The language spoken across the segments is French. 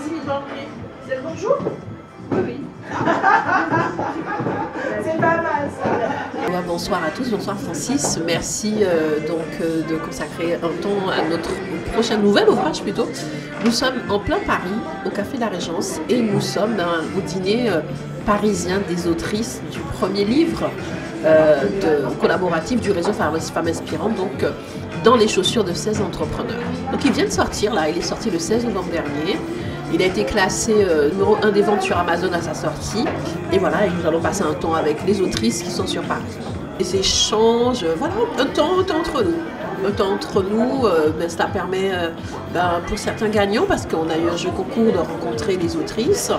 C'est le bonjour? Oui. C'est pas mal ça. Bonsoir à tous, bonsoir Francis. Merci de consacrer un temps à notre prochain nouvel ouvrage plutôt. Nous sommes en plein Paris, au Café de la Régence, et nous sommes au dîner parisien des autrices du premier livre collaboratif du réseau Femmes Inspirantes, donc dans les chaussures de 16 entrepreneurs. Donc il vient de sortir là, il est sorti le 16 novembre dernier. Il a été classé numéro 1 des ventes sur Amazon à sa sortie. Et voilà, et nous allons passer un temps avec les autrices qui sont sur Paris. Et ces échanges, voilà, un temps entre nous. Un temps entre nous, ça permet pour certains gagnants, parce qu'on a eu un jeu concours de rencontrer les autrices.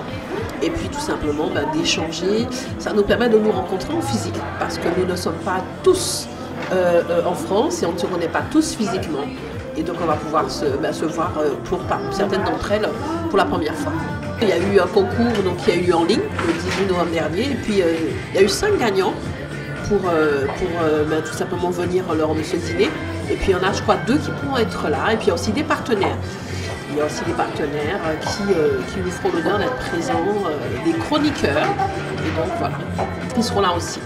Et puis tout simplement d'échanger. Ça nous permet de nous rencontrer en physique, parce que nous ne sommes pas tous en France et on ne se connaît pas tous physiquement. Et donc on va pouvoir se voir pour certaines d'entre elles pour la première fois. Il y a eu un concours qui a eu lieu en ligne le 18 novembre dernier. Et puis il y a eu 5 gagnants pour tout simplement venir lors de ce dîner. Et puis il y en a je crois 2 qui pourront être là. Et puis il y a aussi des partenaires. Il y a aussi des partenaires qui nous feront l'honneur d'être présents, des chroniqueurs. Et donc voilà, ils seront là aussi.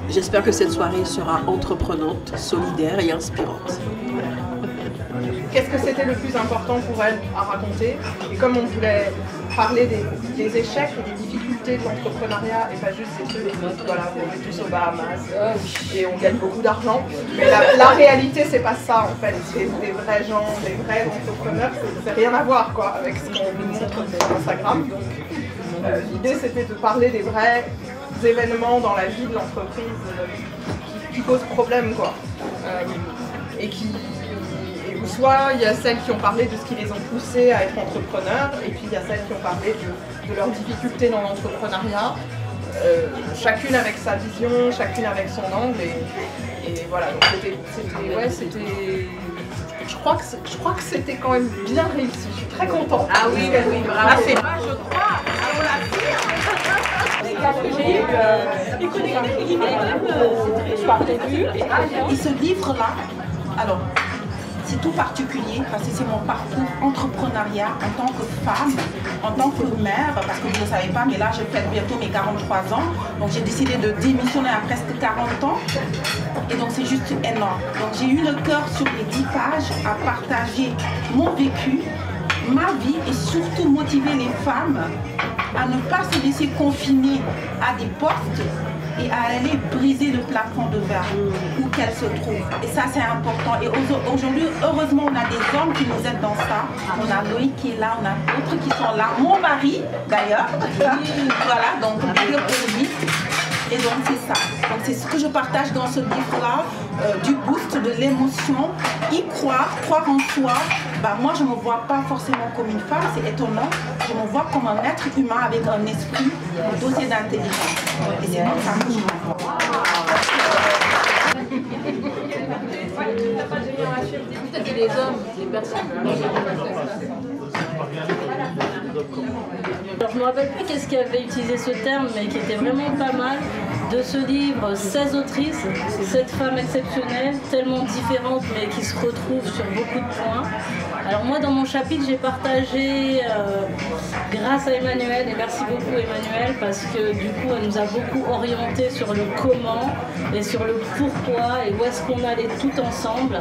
J'espère que cette soirée sera entreprenante, solidaire et inspirante. Qu'est-ce que c'était le plus important pour elle à raconter? Et comme on voulait parler des échecs et des difficultés de l'entrepreneuriat, et pas juste des trucs, voilà, on est tous aux Bahamas et on gagne beaucoup d'argent. Mais la réalité, c'est pas ça en fait. C'est des vrais gens, des vrais entrepreneurs. Ça n'a rien à voir quoi, avec ce qu'on nous montre sur Instagram. Donc l'idée, c'était de parler des vrais événements dans la vie de l'entreprise qui posent problème quoi. Soit il y a celles qui ont parlé de ce qui les ont poussées à être entrepreneurs, et puis il y a celles qui ont parlé de leurs difficultés dans l'entrepreneuriat, chacune avec sa vision, chacune avec son angle, et voilà, donc je crois que c'était quand même bien réussi, je suis très contente. Ah oui, oui, bravo. Ah, c'est moi, je crois, Et ce livre-là, alors, c'est tout particulier parce que c'est mon parcours entrepreneuriat en tant que femme, en tant que mère, parce que vous ne le savez pas, mais là je fête bientôt mes 43 ans, donc j'ai décidé de démissionner à presque 40 ans, et donc c'est juste énorme. Donc j'ai eu le cœur sur les 10 pages à partager mon vécu, ma vie, et surtout motiver les femmes à ne pas se laisser confiner à des postes et à aller briser le plafond de verre où qu'elle se trouve. Et ça, c'est important. Et aujourd'hui, heureusement, on a des hommes qui nous aident dans ça. On a Loïc qui est là, on a d'autres qui sont là. Mon mari, d'ailleurs. Voilà, donc pour lui. Et donc, c'est ça. Donc, c'est ce que je partage dans ce livre-là, du boost, de l'émotion, y croire en soi. Moi, je ne me vois pas forcément comme une femme, c'est étonnant. Je me vois comme un être humain avec un esprit doté d'intelligence. Et c'est comme ça que je me vois. Peut-être les hommes, les personnes. Alors, je ne me rappelle plus qu'est-ce qui avait utilisé ce terme, mais qui était vraiment pas mal. De ce livre, 16 autrices, 7 femmes exceptionnelles, tellement différentes, mais qui se retrouvent sur beaucoup de points. Alors moi, dans mon chapitre, j'ai partagé, grâce à Emmanuel, et merci beaucoup Emmanuel, parce que du coup, elle nous a beaucoup orienté sur le comment et sur le pourquoi et où est-ce qu'on allait tout ensemble.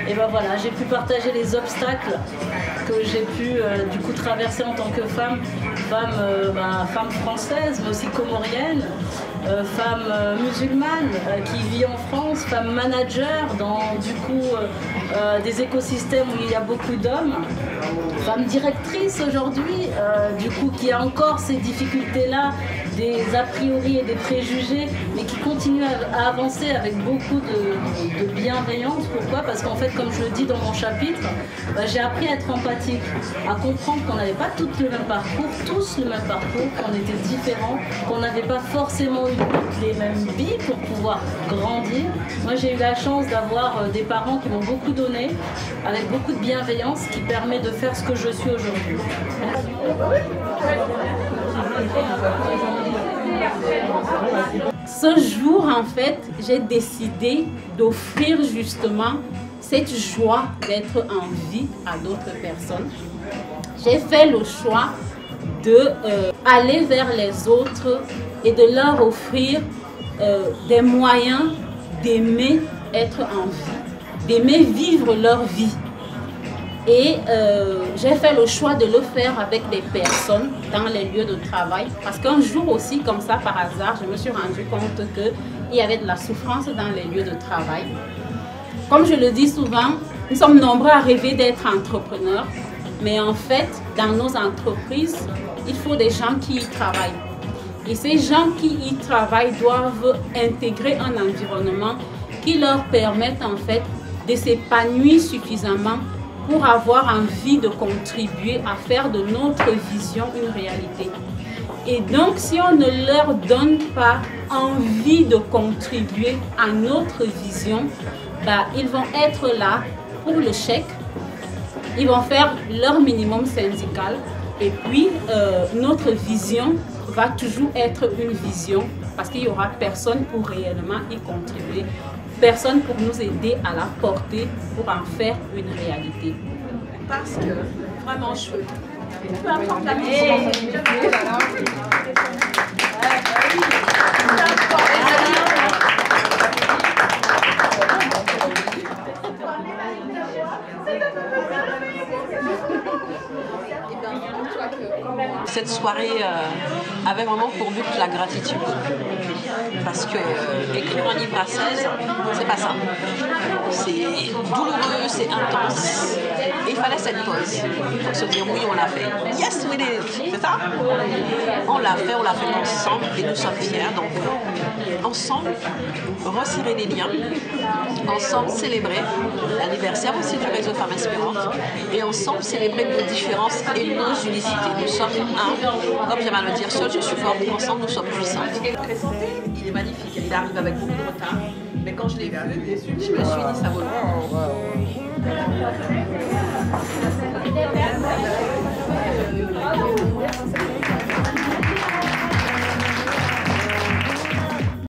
Et ben voilà, j'ai pu partager les obstacles que j'ai pu du coup traverser en tant que femme française, mais aussi comorienne, femme musulmane qui vit en France, femme manager dans du coup des écosystèmes où il y a beaucoup d'hommes, femme directrice aujourd'hui, du coup qui a encore ces difficultés-là, des a priori et des préjugés, mais qui continue à avancer avec beaucoup de bienveillance. Pourquoi? Parce qu'en fait, comme je le dis dans mon chapitre, j'ai appris à être empathique, à comprendre qu'on n'avait pas tous le même parcours, qu'on était différents, qu'on n'avait pas forcément eu toutes les mêmes vies pour pouvoir grandir. Moi, j'ai eu la chance d'avoir des parents qui m'ont beaucoup donné, avec beaucoup de bienveillance, qui permet de faire ce que je suis aujourd'hui. Ce jour, en fait, j'ai décidé d'offrir justement cette joie d'être en vie à d'autres personnes. j'ai fait le choix de aller vers les autres et de leur offrir des moyens d'aimer être en vie, d'aimer vivre leur vie. Et j'ai fait le choix de le faire avec des personnes dans les lieux de travail. Parce qu'un jour aussi, comme ça, par hasard, je me suis rendu compte qu'il y avait de la souffrance dans les lieux de travail. Comme je le dis souvent, nous sommes nombreux à rêver d'être entrepreneurs. Mais en fait, dans nos entreprises, il faut des gens qui y travaillent. Et ces gens qui y travaillent doivent intégrer un environnement qui leur permette en fait de s'épanouir suffisamment pour avoir envie de contribuer à faire de notre vision une réalité. Et donc, si on ne leur donne pas envie de contribuer à notre vision, ils vont être là pour le chèque, ils vont faire leur minimum syndical et puis notre vision va toujours être une vision parce qu'il n'y aura personne pour réellement y contribuer, personne pour nous aider à la porter, pour en faire une réalité. Parce que vraiment, peu importe la mission. Cette soirée avait vraiment pour but la gratitude. Parce que écrire un livre à 16, c'est pas ça. C'est douloureux, c'est intense. Et il fallait cette pause pour se dire oui, on l'a fait. Yes, we did it. C'est ça? On l'a fait ensemble et nous sommes fiers. Donc, ensemble, resserrer les liens, ensemble célébrer l'anniversaire aussi du réseau Femmes Inspirantes et ensemble célébrer nos différences et nos unicités. Nous sommes un, comme j'aime à le dire, seul je suis forte, ensemble nous sommes puissantes. Il est magnifique, il arrive avec beaucoup de retard, mais quand je l'ai vu, je me suis dit ça vaut le coup.